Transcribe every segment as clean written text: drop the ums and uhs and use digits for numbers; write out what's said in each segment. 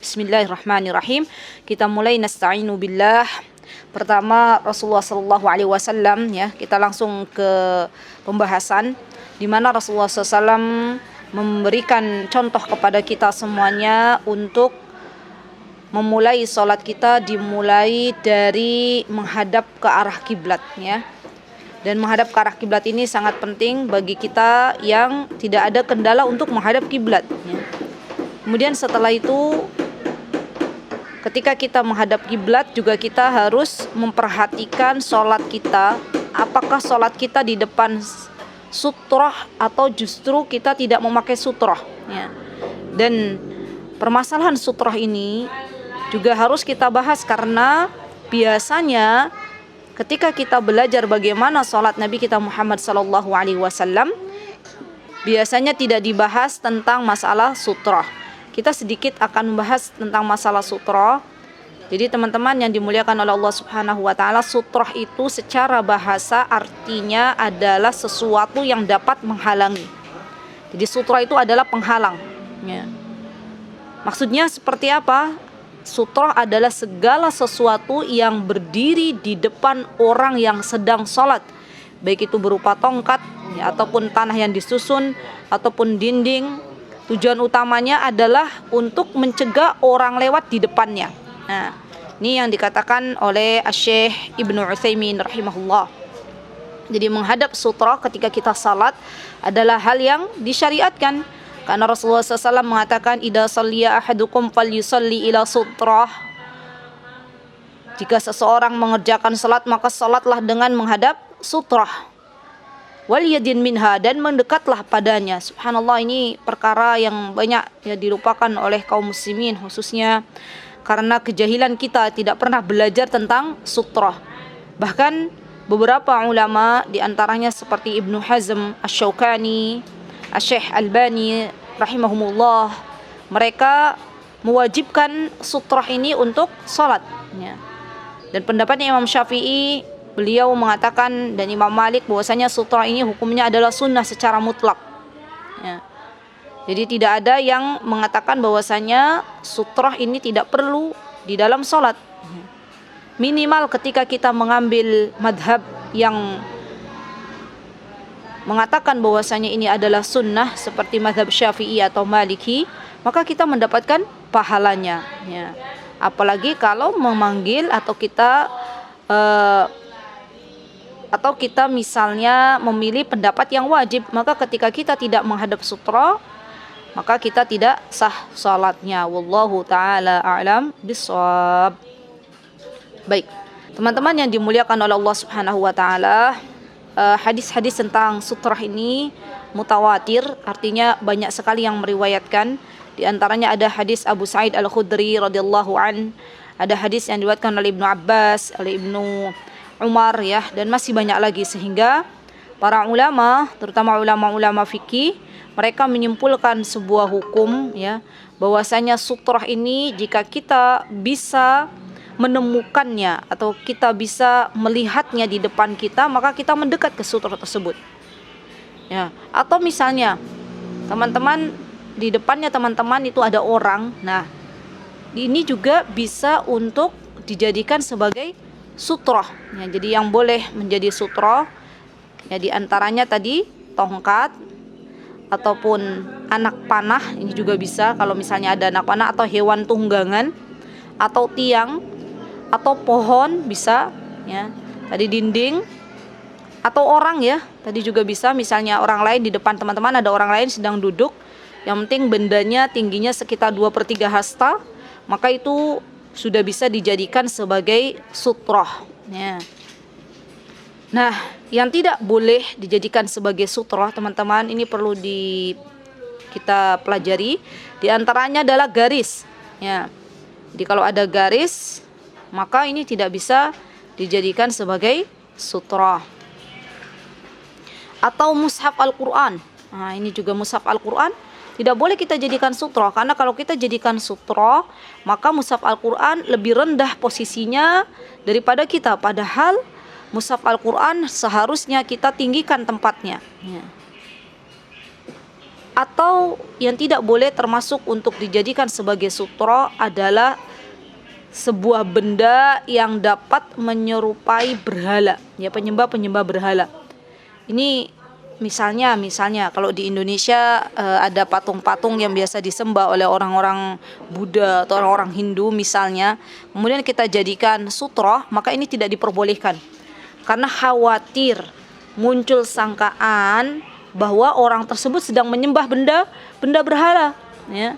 Bismillahirrahmanirrahim. Kita mulai nasta'inu billah. Pertama Rasulullah sallallahu alaihi wasallam, ya. Kita langsung ke pembahasan di mana Rasulullah SAW memberikan contoh kepada kita semuanya untuk memulai salat kita dimulai dari menghadap ke arah kiblat, ya. Dan menghadap ke arah kiblat ini sangat penting bagi kita yang tidak ada kendala untuk menghadap kiblat, ya. Kemudian setelah itu, ketika kita menghadap kiblat juga kita harus memperhatikan sholat kita. Apakah sholat kita di depan sutroh atau justru kita tidak memakai sutroh, ya. Dan permasalahan sutroh ini juga harus kita bahas karena biasanya ketika kita belajar bagaimana sholat Nabi kita Muhammad SAW, biasanya tidak dibahas tentang masalah sutroh. Kita sedikit akan membahas tentang masalah sutroh. Jadi teman-teman yang dimuliakan oleh Allah Subhanahu wa taala, sutroh itu secara bahasa artinya adalah sesuatu yang dapat menghalangi. Jadi sutroh itu adalah penghalang, ya. Maksudnya seperti apa? Sutroh adalah segala sesuatu yang berdiri di depan orang yang sedang sholat, baik itu berupa tongkat, ya, ataupun tanah yang disusun, ataupun dinding. Tujuan utamanya adalah untuk mencegah orang lewat di depannya. Nah, ini yang dikatakan oleh Syekh Ibnu Utsaimin rahimahullah. Jadi menghadap sutroh ketika kita salat adalah hal yang disyariatkan. Karena Rasulullah SAW mengatakan, idza shalliya ahadukum falyusalli ila sutroh. Jika seseorang mengerjakan salat, maka salatlah dengan menghadap sutroh. Wal yadin minha, dan mendekatlah padanya. Subhanallah, ini perkara yang banyak ya dilupakan oleh kaum muslimin, khususnya karena kejahilan kita tidak pernah belajar tentang sutroh. Bahkan beberapa ulama diantaranya seperti Ibnu Hazm, Asy-Syaukani, Syekh Albani rahimahumullah, mereka mewajibkan sutroh ini untuk salat, ya. Dan pendapatnya Imam Syafi'i, beliau mengatakan, dan Imam Malik, bahwasanya sutroh ini hukumnya adalah sunnah secara mutlak, ya. Jadi tidak ada yang mengatakan bahwasanya sutroh ini tidak perlu di dalam sholat. Minimal ketika kita mengambil madhab yang mengatakan bahwasanya ini adalah sunnah seperti madhab Syafi'i atau Maliki, maka kita mendapatkan pahalanya, ya. Apalagi kalau memanggil atau kita misalnya memilih pendapat yang wajib, maka ketika kita tidak menghadap sutroh, maka kita tidak sah salatnya. Wallahu ta'ala a'lam bishawab. Baik, teman-teman yang dimuliakan oleh Allah Subhanahu wa taala, hadis-hadis tentang sutroh ini mutawatir, artinya banyak sekali yang meriwayatkan. Di antaranya ada hadis Abu Sa'id Al-Khudri radhiyallahu an, ada hadis yang diriwayatkan oleh Ibnu Abbas, oleh Ibnu Umar, ya, dan masih banyak lagi, sehingga para ulama, terutama ulama-ulama fikih, mereka menyimpulkan sebuah hukum, ya, bahwasanya sutroh ini jika kita bisa menemukannya atau kita bisa melihatnya di depan kita, maka kita mendekat ke sutroh tersebut, ya. Atau misalnya teman-teman, di depannya teman-teman itu ada orang, nah ini juga bisa untuk dijadikan sebagai sutroh, ya. Jadi yang boleh menjadi sutroh, ya, di antaranya tadi tongkat ataupun anak panah, ini juga bisa kalau misalnya ada anak panah, atau hewan tunggangan, atau tiang, atau pohon bisa, ya. Tadi dinding atau orang, ya, tadi juga bisa. Misalnya orang lain di depan teman-teman, ada orang lain sedang duduk, yang penting bendanya tingginya sekitar 2/3 hasta, maka itu sudah bisa dijadikan sebagai sutroh, ya. Nah, yang tidak boleh dijadikan sebagai sutroh, teman-teman, ini perlu kita pelajari. Di antaranya adalah garis, ya. Jadi kalau ada garis, maka ini tidak bisa dijadikan sebagai sutroh. Atau mushaf Al-Quran. Nah, ini juga mushaf Al-Quran tidak boleh kita jadikan sutroh, karena kalau kita jadikan sutroh, maka mushaf Al-Quran lebih rendah posisinya daripada kita. Padahal mushaf Al-Quran seharusnya kita tinggikan tempatnya, ya. Atau yang tidak boleh termasuk untuk dijadikan sebagai sutra adalah sebuah benda yang dapat menyerupai berhala, ya, penyembah berhala. Ini misalnya kalau di Indonesia ada patung-patung yang biasa disembah oleh orang-orang Buddha atau orang-orang Hindu misalnya, kemudian kita jadikan sutra, maka ini tidak diperbolehkan karena khawatir muncul sangkaan bahwa orang tersebut sedang menyembah benda berhala, ya.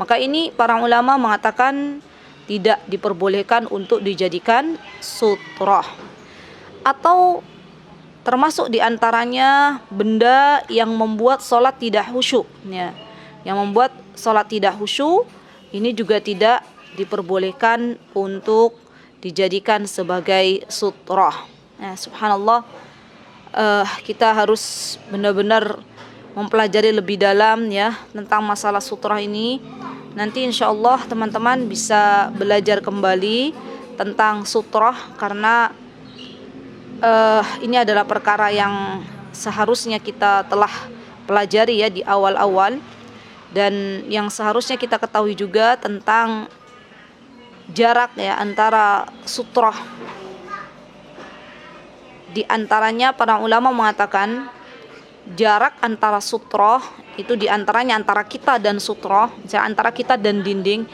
Maka ini para ulama mengatakan tidak diperbolehkan untuk dijadikan sutra. Atau termasuk diantaranya benda yang membuat sholat tidak khusyuk, ya. Yang membuat sholat tidak khusyuk ini juga tidak diperbolehkan untuk dijadikan sebagai sutra. Nah, subhanallah, kita harus benar-benar mempelajari lebih dalam, ya, tentang masalah sutra ini. Nanti insya Allah teman-teman bisa belajar kembali tentang sutra, karena ini adalah perkara yang seharusnya kita telah pelajari, ya, di awal-awal, dan yang seharusnya kita ketahui juga tentang jarak, ya, antara sutra. Di antaranya para ulama mengatakan jarak antara sutra itu diantaranya antara kita dan sutra, antara kita dan dinding,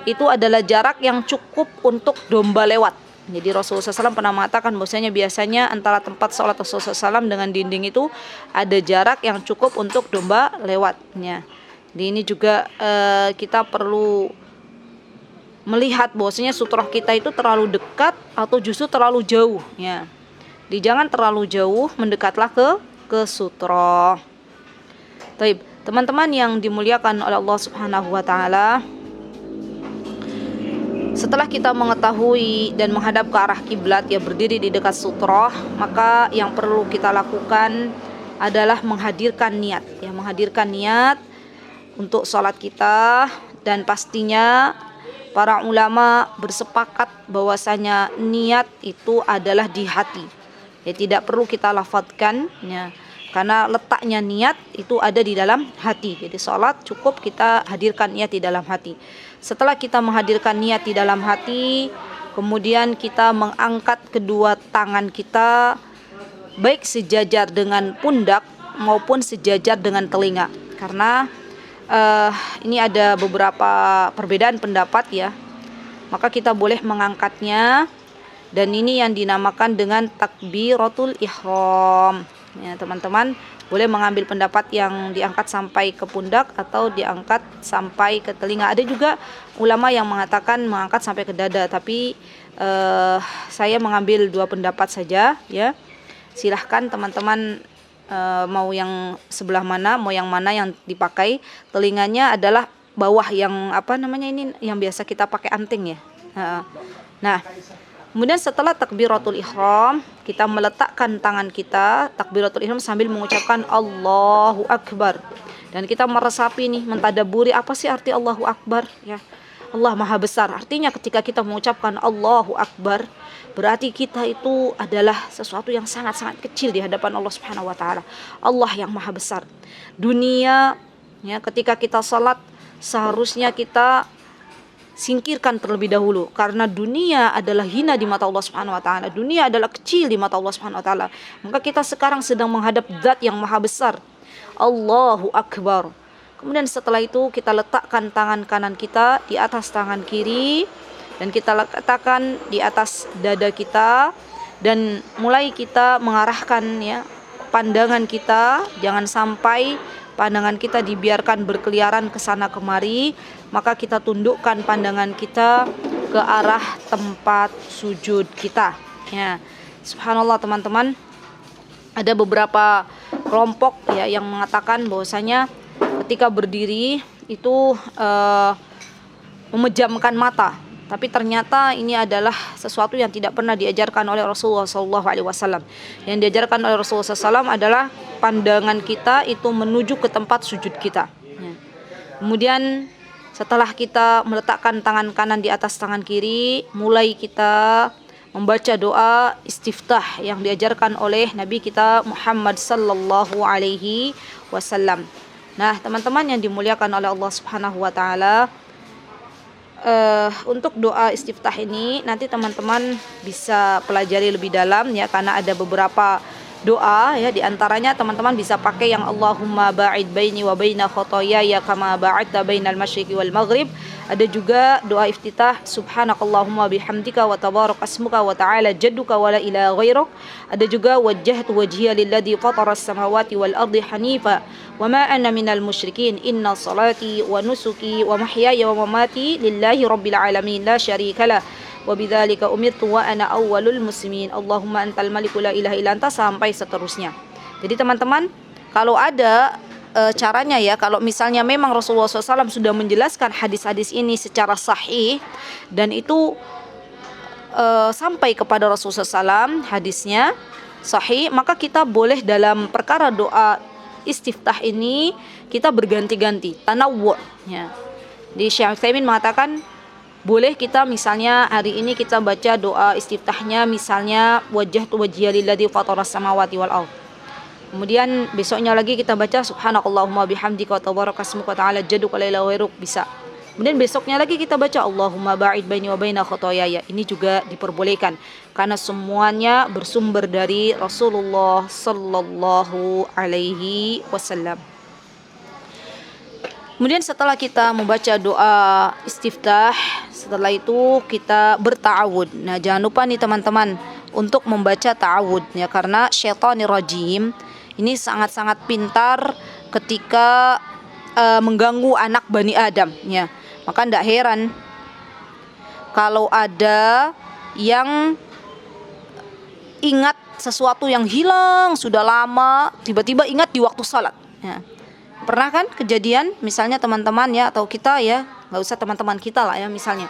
itu adalah jarak yang cukup untuk domba lewat. Jadi Rasulullah SAW pernah mengatakan bahwasanya biasanya antara tempat sholat Rasulullah SAW dengan dinding itu ada jarak yang cukup untuk domba lewatnya. Jadi ini juga kita perlu melihat bahwasanya sutra kita itu terlalu dekat atau justru terlalu jauh, ya. Jangan terlalu jauh, mendekatlah ke sutra. Baik, teman-teman yang dimuliakan oleh Allah Subhanahu wa taala, setelah kita mengetahui dan menghadap ke arah kiblat, ya, berdiri di dekat sutra, maka yang perlu kita lakukan adalah menghadirkan niat, ya, menghadirkan niat untuk sholat kita. Dan pastinya para ulama bersepakat bahwasanya niat itu adalah di hati, ya, tidak perlu kita lafadzkan, ya, karena letaknya niat itu ada di dalam hati. Jadi sholat cukup kita hadirkan niat di dalam hati. Setelah kita menghadirkan niat di dalam hati, kemudian kita mengangkat kedua tangan kita baik sejajar dengan pundak maupun sejajar dengan telinga. Karena ini ada beberapa perbedaan pendapat, ya, maka kita boleh mengangkatnya, dan ini yang dinamakan dengan takbiratul ihram, ya. Teman-teman boleh mengambil pendapat yang diangkat sampai ke pundak atau diangkat sampai ke telinga. Ada juga ulama yang mengatakan mengangkat sampai ke dada, tapi saya mengambil dua pendapat saja, ya. Silahkan teman-teman mau yang sebelah mana, mau yang mana yang dipakai. Telinganya adalah bawah yang ini yang biasa kita pakai anting, ya. Nah, kemudian setelah takbiratul ihram, kita meletakkan tangan kita takbiratul ihram sambil mengucapkan Allahu Akbar. Dan kita meresapi nih, mentadaburi apa sih arti Allahu Akbar, ya. Allah Maha Besar. Artinya ketika kita mengucapkan Allahu Akbar, berarti kita itu adalah sesuatu yang sangat-sangat kecil di hadapan Allah Subhanahu wa taala. Allah yang Maha Besar. Dunia, ya, ketika kita salat seharusnya kita singkirkan terlebih dahulu, karena dunia adalah hina di mata Allah Subhanahu wa taala. Dunia adalah kecil di mata Allah Subhanahu wa taala. Maka kita sekarang sedang menghadap Zat yang Maha Besar. Allahu Akbar. Kemudian setelah itu kita letakkan tangan kanan kita di atas tangan kiri dan kita letakkan di atas dada kita, dan mulai kita mengarahkan, ya, pandangan kita, jangan sampai pandangan kita dibiarkan berkeliaran ke sana kemari, maka kita tundukkan pandangan kita ke arah tempat sujud kita, ya. Subhanallah teman-teman, ada beberapa kelompok, ya, yang mengatakan bahwasanya ketika berdiri itu memejamkan mata, tapi ternyata ini adalah sesuatu yang tidak pernah diajarkan oleh Rasulullah SAW. Yang diajarkan oleh Rasulullah SAW adalah pandangan kita itu menuju ke tempat sujud kita, ya. Kemudian setelah kita meletakkan tangan kanan di atas tangan kiri, mulai kita membaca doa istiftah yang diajarkan oleh Nabi kita Muhammad sallallahu alaihi wasallam. Nah, teman-teman yang dimuliakan oleh Allah Subhanahu wa taala, untuk doa istiftah ini nanti teman-teman bisa pelajari lebih dalam ya, karena ada beberapa doa ya, di antaranya teman-teman bisa pakai yang Allahumma ba'id baini wa baina khotoyaya kama ba'adta bainal masyriqi wal maghrib. Ada juga doa iftitah subhanakallahumma bihamdika wa tabarak asmuka wa ta'ala jadduka wa la ilaha ghairuk. Ada juga wajjahtu wajhiya lilladzi fataras samawati wal ardi hanifa wa ma ana minal musyrikin inna salati wa nusuki wa mahyaya wa mamati lillahi rabbil alamin la syarikalah wa bidzalika umirtu wa ana awwalul muslimin Allahumma antal maliku la ilaha illa anta, sampai seterusnya. Jadi teman-teman, kalau ada caranya ya, kalau misalnya memang Rasulullah SAW sudah menjelaskan hadis-hadis ini secara sahih dan itu sampai kepada Rasulullah SAW hadisnya sahih, maka kita boleh dalam perkara doa istiftah ini kita berganti-ganti, tanawwu' ya. Di Syekh Utsaimin mengatakan boleh kita misalnya hari ini kita baca doa istiftahnya misalnya wajjahtu wajhiya lilladzi fataras samawati wal ardh. Kemudian besoknya lagi kita baca subhanakallahumma bihamdika wa tabaraka ismuka wa ta'ala jadduka la ilaha ghairuk, bisa. Kemudian besoknya lagi kita baca Allahumma ba'id baini wa baina khotoyaya. Ini juga diperbolehkan karena semuanya bersumber dari Rasulullah sallallahu alaihi wasallam. Kemudian setelah kita membaca doa istiftah, setelah itu kita berta'awud. Nah, jangan lupa nih teman-teman untuk membaca ta'awud ya, karena syaitanir rajim ini sangat-sangat pintar ketika mengganggu anak Bani Adam ya. Maka tidak heran kalau ada yang ingat sesuatu yang hilang sudah lama, tiba-tiba ingat di waktu salat ya. Pernah kan kejadian misalnya teman-teman ya, atau kita ya, nggak usah teman-teman kita lah ya, misalnya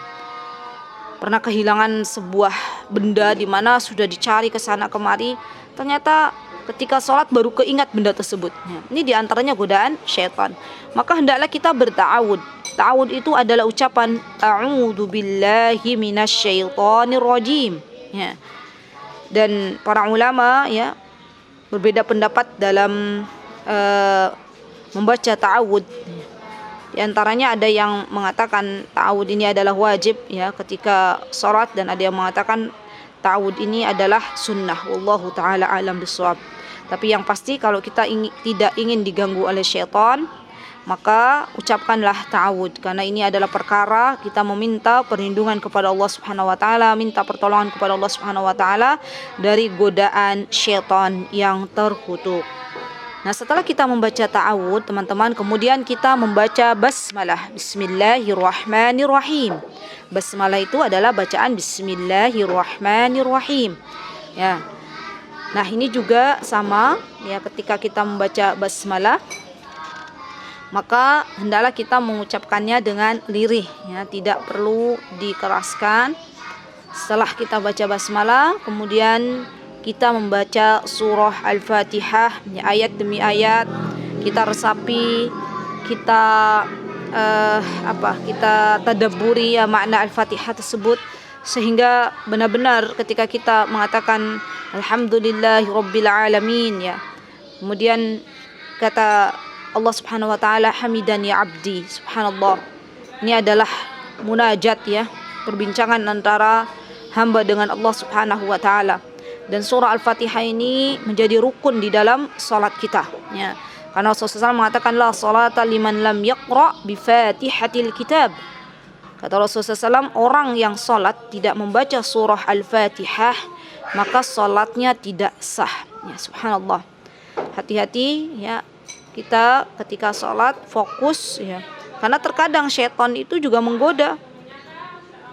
pernah kehilangan sebuah benda di mana sudah dicari ke sana kemari, ternyata ketika sholat baru keingat benda tersebut ya. Ini diantaranya godaan syaitan. Maka hendaklah kita berta'awud. Ta'awud itu adalah ucapan a'udzu billahi minasyaitonir rajim ya. Dan para ulama ya berbeda pendapat dalam membaca ta'awud. Di antaranya ada yang mengatakan ta'awud ini adalah wajib ya ketika sholat, dan ada yang mengatakan ta'awud ini adalah sunnah. Wallahu ta'ala alam bishawab. Tapi yang pasti kalau kita tidak ingin diganggu oleh syaitan, maka ucapkanlah ta'awud, karena ini adalah perkara kita meminta perlindungan kepada Allah Subhanahu wa taala, minta pertolongan kepada Allah Subhanahu wa taala dari godaan syaitan yang terkutuk. Nah, setelah kita membaca ta'awud, teman-teman, kemudian kita membaca basmalah. Bismillahirrahmanirrahim. Basmalah itu adalah bacaan Bismillahirrahmanirrahim. Ya. Nah, ini juga sama ya, ketika kita membaca basmalah, maka hendaklah kita mengucapkannya dengan lirih ya, tidak perlu dikeraskan. Setelah kita baca basmalah, kemudian kita membaca surah Al-Fatihah ya, ayat demi ayat kita resapi, kita kita tadabburi ya makna Al-Fatihah tersebut, sehingga benar-benar ketika kita mengatakan alhamdulillahirabbil alamin ya, kemudian kata Allah Subhanahu wa taala hamidan ya abdi, subhanallah. Ini adalah munajat ya, perbincangan antara hamba dengan Allah Subhanahu wa taala. Dan surah Al-Fatihah ini menjadi rukun di dalam salat kita ya. Karena Rasulullah SAW mengatakan la salata liman lam yaqra bi Fatihatil kitab. Kata Rasulullah SAW, orang yang salat tidak membaca surah Al-Fatihah maka salatnya tidak sah ya, subhanallah. Hati-hati ya kita ketika salat, fokus ya. Karena terkadang syaitan itu juga menggoda.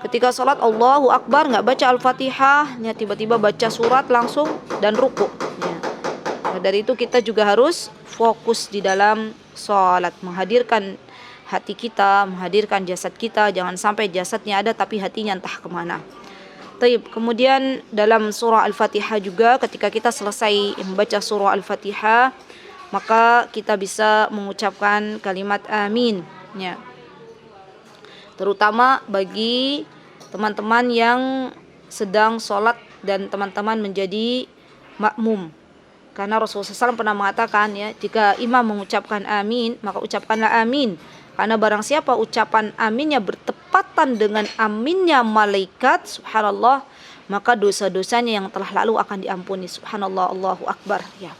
Ketika sholat Allahu Akbar nggak baca Al-Fatihah ya, tiba-tiba baca surat langsung dan ruku ya. Nah, dari itu kita juga harus fokus di dalam sholat, menghadirkan hati kita, menghadirkan jasad kita. Jangan sampai jasadnya ada tapi hatinya entah kemana. Kemudian dalam surah Al-Fatihah juga ketika kita selesai membaca surah Al-Fatihah, maka kita bisa mengucapkan kalimat amin ya. Terutama bagi teman-teman yang sedang sholat dan teman-teman menjadi makmum Karena Rasulullah SAW pernah mengatakan ya, jika imam mengucapkan amin, maka ucapkanlah amin. Karena barang siapa ucapan aminnya bertepatan dengan aminnya malaikat, subhanallah, maka dosa-dosanya yang telah lalu akan diampuni. Subhanallah, Allahu Akbar ya.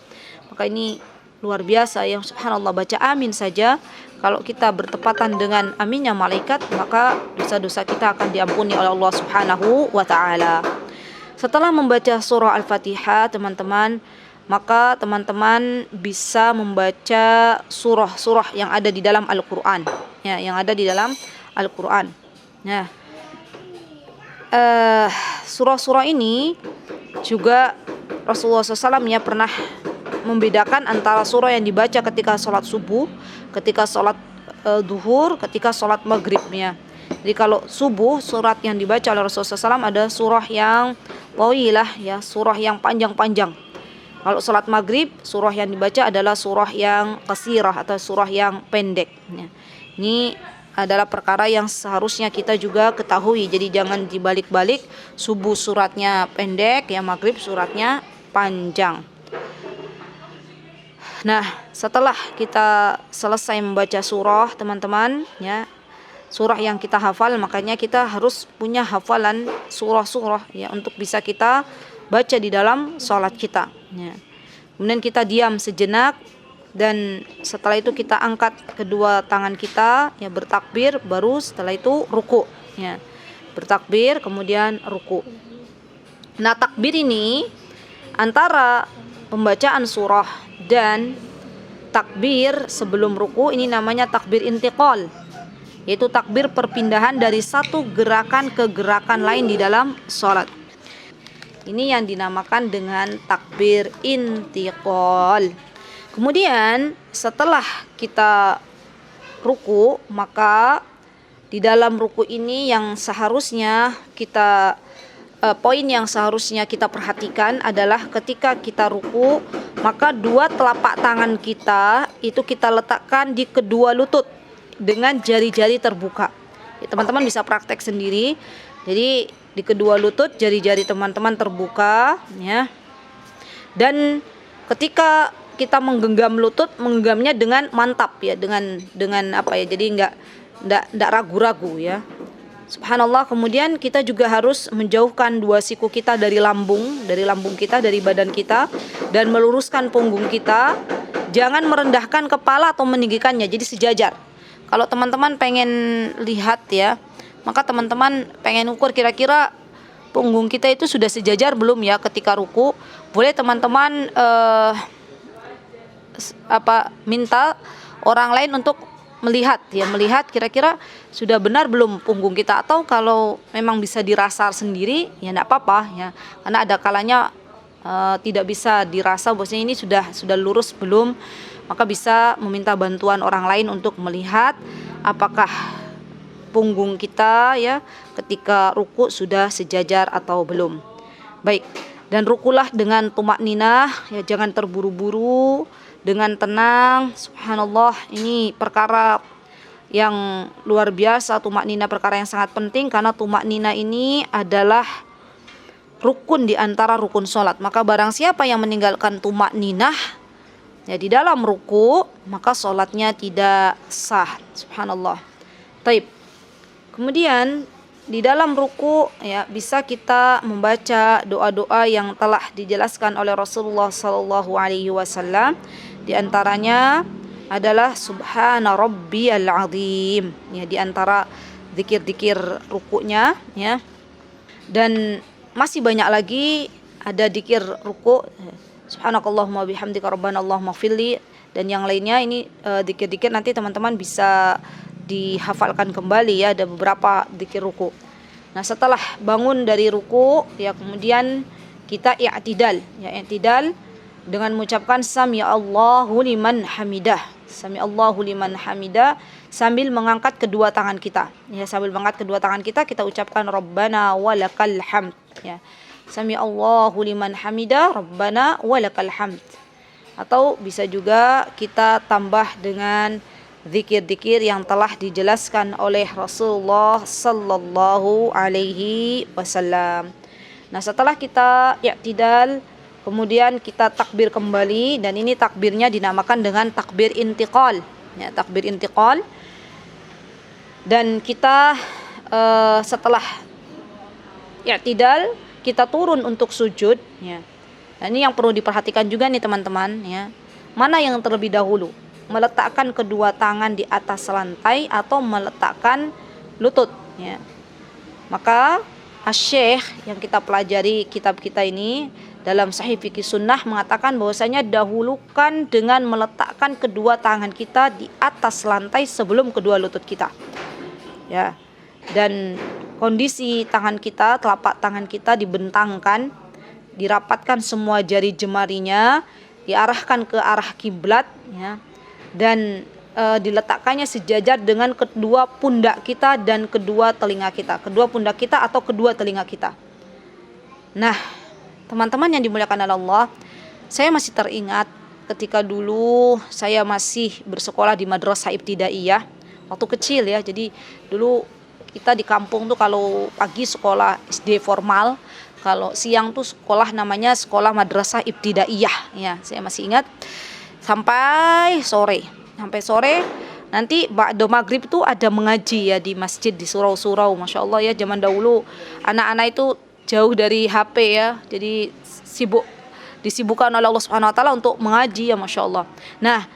Maka ini luar biasa ya, subhanallah, baca amin saja kalau kita bertepatan dengan aminnya malaikat, maka dosa-dosa kita akan diampuni oleh Allah Subhanahu wa taala. Setelah membaca surah Al-Fatihah, teman-teman, maka teman-teman bisa membaca surah-surah yang ada di dalam Al-Quran ya, yang ada di dalam Al-Quran. Nah, surah-surah ini juga Rasulullah SAW ya pernah membedakan antara surah yang dibaca ketika sholat subuh, ketika sholat duhur, ketika sholat maghribnya. Jadi kalau subuh, surat yang dibaca oleh Rasulullah SAW ada surah yang tawilah ya, surah yang panjang-panjang. Kalau sholat maghrib, surah yang dibaca adalah surah yang qasirah atau surah yang pendek. Ini adalah perkara yang seharusnya kita juga ketahui. Jadi jangan dibalik-balik, subuh suratnya pendek, ya maghrib suratnya panjang. Nah, setelah kita selesai membaca surah, teman-teman, ya, surah yang kita hafal, makanya kita harus punya hafalan surah-surah ya untuk bisa kita baca di dalam sholat kita ya. Kemudian kita diam sejenak dan setelah itu kita angkat kedua tangan kita ya, bertakbir, baru setelah itu ruku ya. Bertakbir kemudian ruku. Nah, takbir ini antara pembacaan surah dan takbir sebelum ruku ini namanya takbir intiqal, yaitu takbir perpindahan dari satu gerakan ke gerakan lain di dalam sholat. Ini yang dinamakan dengan takbir intiqal. Kemudian setelah kita ruku, maka di dalam ruku ini yang seharusnya kita poin yang seharusnya kita perhatikan adalah ketika kita ruku, maka dua telapak tangan kita itu kita letakkan di kedua lutut dengan jari-jari terbuka. Ya, teman-teman bisa praktek sendiri. Jadi di kedua lutut jari-jari teman-teman terbuka ya. Dan ketika kita menggenggam lutut, menggenggamnya dengan mantap ya, dengan apa ya? Jadi enggak ragu-ragu ya. Subhanallah. Kemudian kita juga harus menjauhkan dua siku kita dari lambung kita, dari badan kita, dan meluruskan punggung kita. Jangan merendahkan kepala atau meninggikannya, jadi sejajar. Kalau teman-teman pengen lihat ya, maka teman-teman pengen ukur kira-kira punggung kita itu sudah sejajar belum ya ketika ruku. Boleh teman-teman minta orang lain untuk melihat kira-kira sudah benar belum punggung kita, atau kalau memang bisa dirasa sendiri ya enggak apa-apa ya, karena ada kalanya tidak bisa dirasa bosnya ini sudah lurus belum, maka bisa meminta bantuan orang lain untuk melihat apakah punggung kita ya ketika ruku sudah sejajar atau belum. Baik, dan rukulah dengan tumakninah ya, jangan terburu-buru, dengan tenang. Subhanallah, ini perkara yang luar biasa, tumakninah perkara yang sangat penting, karena tumakninah ini adalah rukun di antara rukun sholat. Maka barang siapa yang meninggalkan tumakninah ya di dalam ruku, maka sholatnya tidak sah. Subhanallah. Taib. Kemudian di dalam ruku ya bisa kita membaca doa-doa yang telah dijelaskan oleh Rasulullah sallallahu alaihi wasallam. Di antaranya adalah subhana rabbiyal azim ya, di antara zikir-zikir rukunya ya. Dan masih banyak lagi ada zikir ruku, subhanakallahumma bihamdika rabbana allahumma ighfirli, dan yang lainnya. Ini zikir-zikir nanti teman-teman bisa dihafalkan kembali ya, ada beberapa zikir ruku. Nah, setelah bangun dari ruku ya, kemudian kita i'tidal ya, i'tidal dengan mengucapkan sami Allahu liman hamidah, sami Allahu liman hamidah, sambil mengangkat kedua tangan kita ya, sambil mengangkat kedua tangan kita ucapkan rabbana walakal hamd ya, sami Allahu liman hamidah rabbana walakal hamd. Atau bisa juga kita tambah dengan zikir-zikir yang telah dijelaskan oleh Rasulullah sallallahu alaihi wasallam. Nah, setelah kita i'tidal, kemudian kita takbir kembali, dan ini takbirnya dinamakan dengan takbir intiqal, ya, takbir intiqal. Dan kita setelah i'tidal kita turun untuk sujud, ya. Nah, ini yang perlu diperhatikan juga nih teman-teman, ya. Mana yang terlebih dahulu? Meletakkan kedua tangan di atas lantai atau meletakkan lutut, ya. Maka Asy-Syaikh yang kita pelajari kitab kita ini dalam Sahih Fikih Sunnah mengatakan bahwasanya dahulukan dengan meletakkan kedua tangan kita di atas lantai sebelum kedua lutut kita, ya. Dan kondisi tangan kita, telapak tangan kita dibentangkan, dirapatkan semua jari jemarinya, diarahkan ke arah kiblat, ya. Dan diletakkannya sejajar dengan kedua pundak kita dan kedua telinga kita, kedua pundak kita atau kedua telinga kita. Nah, teman-teman yang dimuliakan oleh Allah, saya masih teringat ketika dulu saya masih bersekolah di madrasah ibtidaiyah waktu kecil, ya. Jadi dulu kita di kampung tuh kalau pagi sekolah SD formal, kalau siang tuh sekolah namanya sekolah madrasah ibtidaiyah, ya. Saya masih ingat sampai sore nanti ba'da maghrib itu ada mengaji, ya, di masjid, di surau-surau. Masya Allah, ya, zaman dahulu anak-anak itu jauh dari HP, ya, jadi disibukkan oleh Allah Subhanahu Wa Taala untuk mengaji, ya, Masya Allah. Nah,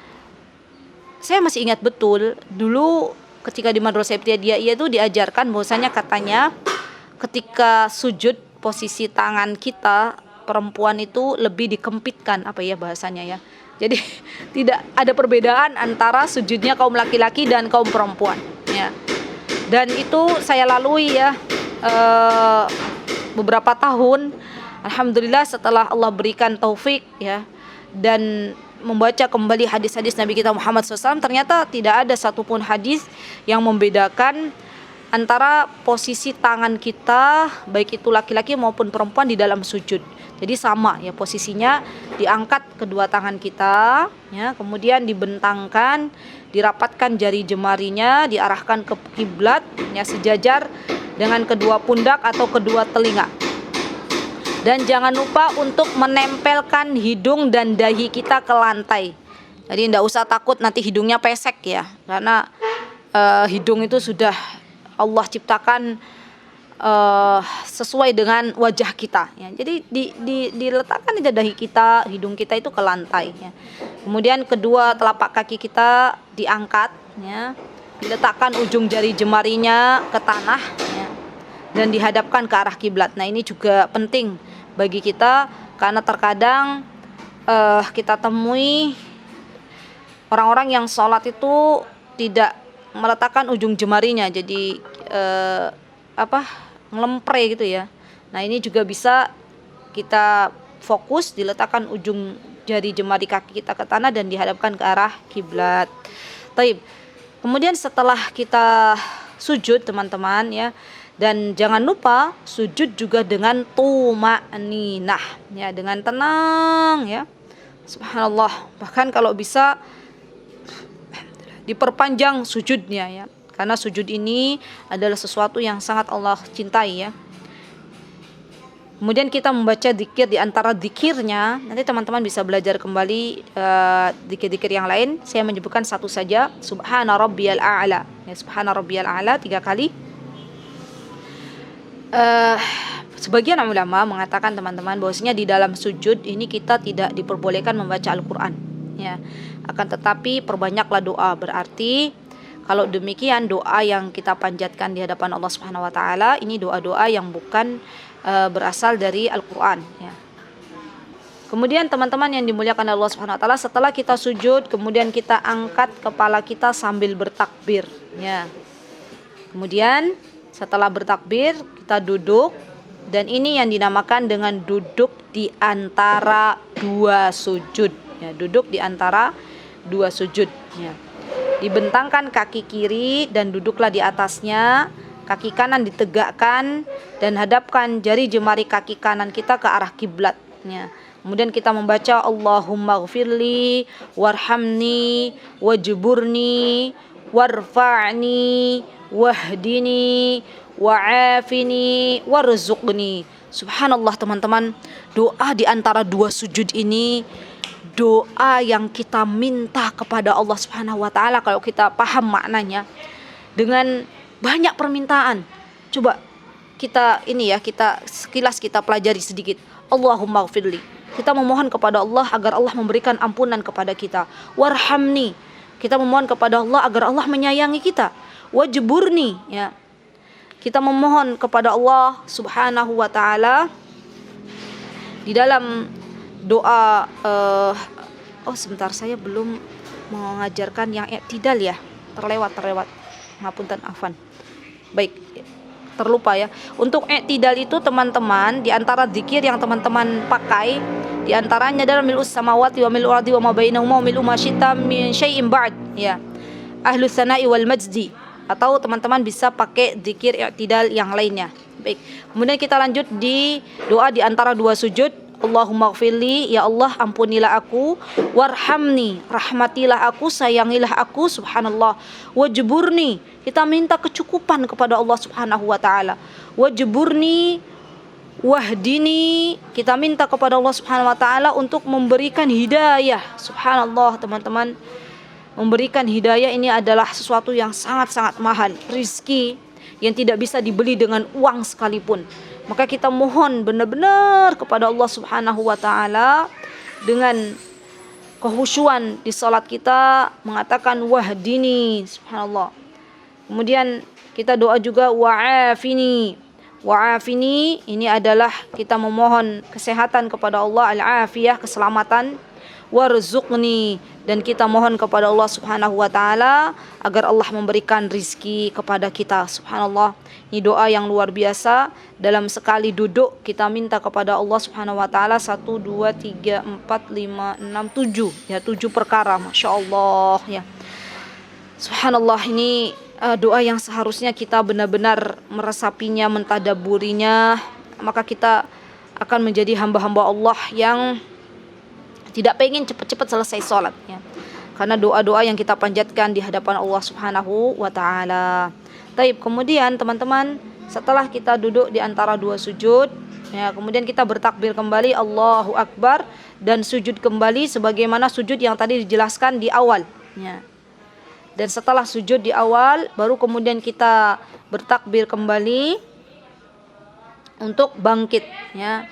saya masih ingat betul dulu ketika di madrasah ibtidaiyah itu diajarkan bahwasanya katanya ketika sujud posisi tangan kita perempuan itu lebih dikempitkan, apa ya bahasanya, ya. Jadi tidak ada perbedaan antara sujudnya kaum laki-laki dan kaum perempuan, ya. Dan itu saya lalui, ya, beberapa tahun. Alhamdulillah setelah Allah berikan taufik, ya, dan membaca kembali hadis-hadis Nabi kita Muhammad SAW, ternyata tidak ada satupun hadis yang membedakan antara posisi tangan kita, baik itu laki-laki maupun perempuan, di dalam sujud. Jadi sama, ya, posisinya diangkat kedua tangan kita, ya, kemudian dibentangkan, dirapatkan jari jemarinya, diarahkan ke kiblat, ya, sejajar dengan kedua pundak atau kedua telinga. Dan jangan lupa untuk menempelkan hidung dan dahi kita ke lantai. Jadi tidak usah takut nanti hidungnya pesek, ya, karena hidung itu sudah Allah ciptakan sesuai dengan wajah kita, ya. Jadi diletakkan aja dahi kita, hidung kita itu ke lantai, ya. Kemudian kedua telapak kaki kita diangkat, ya, diletakkan ujung jari jemarinya ke tanah, ya, dan dihadapkan ke arah kiblat. Nah, ini juga penting bagi kita karena terkadang kita temui orang-orang yang sholat itu tidak meletakkan ujung jemarinya, jadi ngelempre gitu, ya. Nah, ini juga bisa kita fokus, diletakkan ujung jari jemari kaki kita ke tanah dan dihadapkan ke arah kiblat. Taib. Kemudian setelah kita sujud, teman-teman, ya, dan jangan lupa sujud juga dengan tuma'ninah, ya, dengan tenang, ya. Subhanallah. Bahkan kalau bisa diperpanjang sujudnya, ya. Karena sujud ini adalah sesuatu yang sangat Allah cintai, ya. Kemudian kita membaca zikir, di antara zikirnya nanti teman-teman bisa belajar kembali zikir-zikir yang lain. Saya menyebutkan satu saja, Subhana Rabbiyal A'la, ya, Subhana Rabbiyal A'la 3 kali. Sebagian ulama mengatakan, teman-teman, bahwasanya di dalam sujud ini kita tidak diperbolehkan membaca Al-Quran, ya. Akan tetapi perbanyaklah doa. Berarti kalau demikian doa yang kita panjatkan di hadapan Allah Subhanahu Wa Taala ini doa-doa yang bukan berasal dari Al-Quran, ya. Kemudian teman-teman yang dimuliakan Allah Subhanahu Wa Taala, setelah kita sujud kemudian kita angkat kepala kita sambil bertakbir, ya. Kemudian setelah bertakbir kita duduk, dan ini yang dinamakan dengan duduk di antara dua sujud, ya, duduk di antara dua sujud, ya. Dibentangkan kaki kiri dan duduklah di atasnya, kaki kanan ditegakkan dan hadapkan jari jemari kaki kanan kita ke arah kiblatnya. Kemudian kita membaca Allahumma ghfirli warhamni wajburni warfa'ni wahdini wa'afini warzuqni. Subhanallah teman-teman, doa di antara dua sujud ini doa yang kita minta kepada Allah Subhanahu wa taala kalau kita paham maknanya dengan banyak permintaan. Coba kita kita sekilas kita pelajari sedikit. Allahumma gfirli. Kita memohon kepada Allah agar Allah memberikan ampunan kepada kita. Warhamni. Kita memohon kepada Allah agar Allah menyayangi kita. Wajburni, ya. Kita memohon kepada Allah Subhanahu wa taala di dalam doa sebentar, saya belum mengajarkan yang i'tidal ya. Terlewat. Ngapunten, afwan. Baik, terlupa ya. Untuk i'tidal itu teman-teman, di antara zikir yang teman-teman pakai, di antaranya adalah mil'us samawati wa mil'ul ardi wa ma bainahuma wa mil'u ma syi'ta min syai'in ba'd, ya. Ahlus sana'i wal majdi, atau teman-teman bisa pakai zikir i'tidal yang lainnya. Baik. Kemudian kita lanjut di doa di antara dua sujud. Allahumma gfirli, ya Allah ampunilah aku, warhamni, rahmatilah aku, sayangilah aku, subhanallah. Wajburni, kita minta kecukupan kepada Allah Subhanahu wa taala. Wajburni, wahdini, kita minta kepada Allah Subhanahu wa taala untuk memberikan hidayah. Subhanallah teman-teman, memberikan hidayah ini adalah sesuatu yang sangat-sangat mahal, rizki yang tidak bisa dibeli dengan uang sekalipun. Maka kita mohon benar-benar kepada Allah Subhanahu wa taala dengan kehusyuan di salat kita, mengatakan wahdini, subhanallah. Kemudian kita doa juga wa'afini. Wa'afini ini adalah kita memohon kesehatan kepada Allah, al-afiyah, keselamatan. Warzuqni, dan kita mohon kepada Allah Subhanahu wa taala agar Allah memberikan rizki kepada kita. Subhanallah, ini doa yang luar biasa. Dalam sekali duduk kita minta kepada Allah Subhanahu wa taala 1, 2, 3, 4, 5, 6, 7, ya, 7 perkara. Masya Allah, ya. Subhanallah, ini doa yang seharusnya kita benar-benar meresapinya, mentadaburinya, maka kita akan menjadi hamba-hamba Allah yang tidak pengen cepat-cepat selesai sholat, ya. Karena doa-doa yang kita panjatkan di hadapan Allah Subhanahu wa taala. Taib, kemudian teman-teman, setelah kita duduk di antara dua sujud, ya, kemudian kita bertakbir kembali, Allahu Akbar, dan sujud kembali sebagaimana sujud yang tadi dijelaskan di awal, ya. Dan setelah sujud di awal, baru kemudian kita bertakbir kembali untuk bangkit, ya.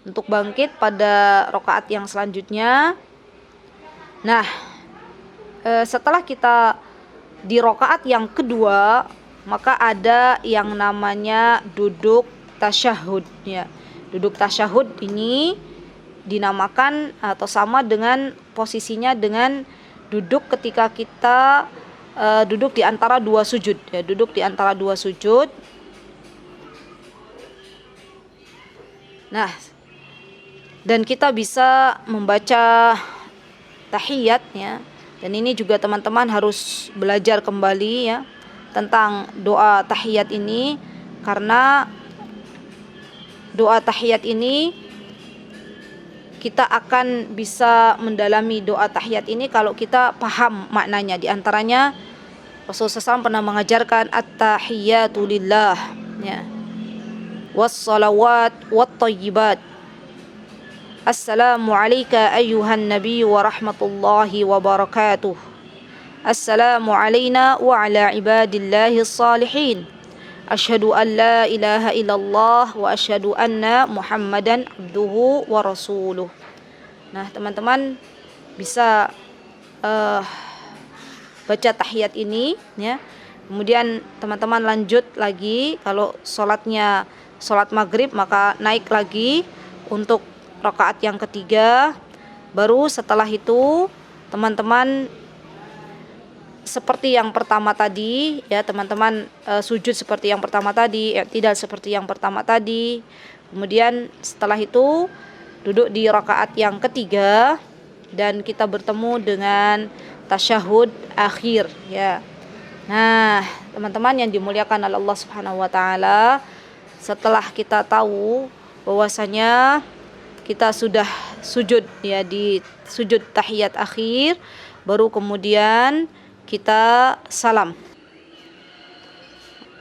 Untuk bangkit pada rakaat yang selanjutnya. Nah, setelah kita di rakaat yang kedua, maka ada yang namanya duduk tasyahud, ya. Duduk tasyahud ini dinamakan atau sama dengan posisinya dengan duduk ketika kita duduk di antara dua sujud, ya. Duduk di antara dua sujud. Nah, dan kita bisa membaca tahiyat, ya. Dan ini juga teman-teman harus belajar kembali, ya, tentang doa tahiyat ini, karena doa tahiyat ini kita akan bisa mendalami doa tahiyat ini kalau kita paham maknanya. Di antaranya Rasulullah SAW pernah mengajarkan at-tahiyatu lillah, ya, was-salawat wat-thayyibat. Assalamu alayka ayyuhan nabiy wa rahmatullahi wa barakatuh. Assalamu alayna wa ala ibadillahi salihin. Asyhadu an la ilaha illallah wa asyhadu anna Muhammadan abduhu wa rasuluh. Nah, teman-teman bisa baca tahiyat ini, ya. Kemudian teman-teman lanjut lagi, kalau sholatnya sholat maghrib maka naik lagi untuk rakaat yang ketiga. Baru setelah itu teman-teman seperti yang pertama tadi, ya, teman-teman sujud seperti yang pertama tadi, i'tidal seperti yang pertama tadi. Kemudian setelah itu duduk di rakaat yang ketiga dan kita bertemu dengan tasyahud akhir, ya. Nah, teman-teman yang dimuliakan oleh Allah Subhanahu wa taala, setelah kita tahu bahwasanya kita sudah sujud, ya, di sujud tahiyat akhir, baru kemudian kita salam.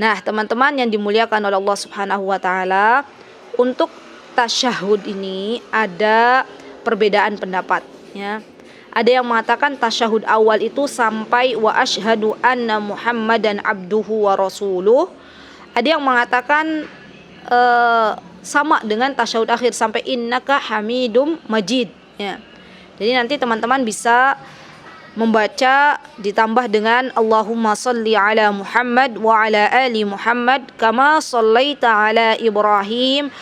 Nah, teman-teman yang dimuliakan oleh Allah Subhanahu wa taala, untuk tasyahud ini ada perbedaan pendapat ya. Ada yang mengatakan tasyahud awal itu sampai wa asyhadu anna Muhammadan abduhu wa rasuluh. Ada yang mengatakan sama dengan tasyahud akhir sampai innaka hamidum majid ya. Jadi nanti teman-teman bisa membaca ditambah dengan Allahumma salli ala Muhammad wa ala ali Muhammad kama sallaita ala Ibrahim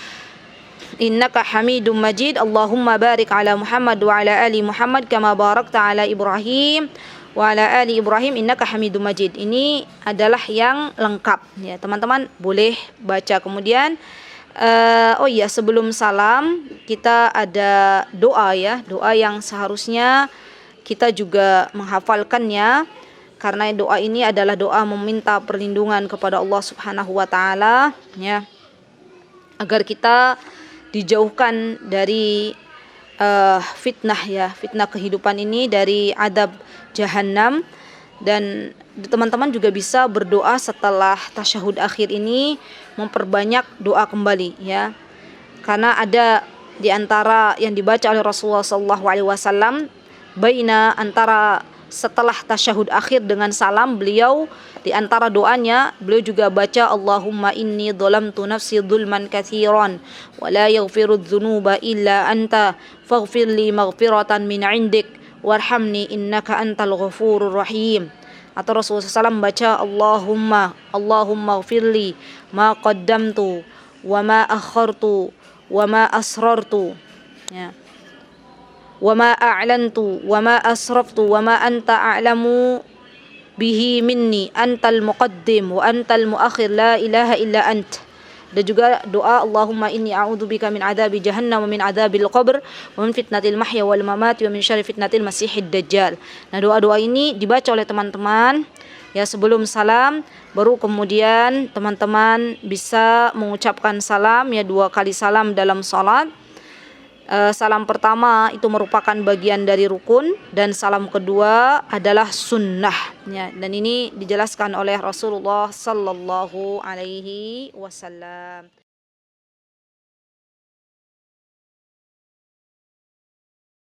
innaka hamidum majid. Allahumma barik ala Muhammad wa ala ali Muhammad kama barakta ala Ibrahim wa ala ali Ibrahim innaka hamidum majid. Ini adalah yang lengkap ya. Teman-teman boleh baca. Kemudian oh iya, sebelum salam kita ada doa ya, doa yang seharusnya kita juga menghafalkannya, karena doa ini adalah doa meminta perlindungan kepada Allah Subhanahu wa taala ya, agar kita dijauhkan dari fitnah ya, fitnah kehidupan ini, dari adab jahanam. Dan teman-teman juga bisa berdoa setelah tasyahud akhir ini, memperbanyak doa kembali ya, karena ada di antara yang dibaca oleh Rasulullah SAW baina antara setelah tasyahud akhir dengan salam, beliau di antara doanya beliau juga baca Allahumma inni dhalamtu nafsi dhulman katsiran wa la yaghfiru dzunuba illa anta faghfir li maghfiratan min 'indik warhamni innaka antal ghafurur rahim. Atau Rasulullah SAW baca Allahumma ghfirli ma qaddamtu wa ma akhartu wa ma asrartu ya, wa ma a'lantu wa ma asraftu wa ma anta a'lamu bihi minni antal muqaddim wa antal muakhir la ilaha illa ant. Dan juga doa Allahumma inni a'udzubika min adzabi jahannam wa min adzabil qabr wa min fitnatil mahya wal mamati wa min syarri fitnatil masiihid dajjal. Nah, doa-doa ini dibaca oleh teman-teman ya sebelum salam, baru kemudian teman-teman bisa mengucapkan salam ya, 2 kali salam dalam salat. Salam pertama itu merupakan bagian dari rukun, dan salam kedua adalah sunnah ya, dan ini dijelaskan oleh Rasulullah sallallahu alaihi wasallam.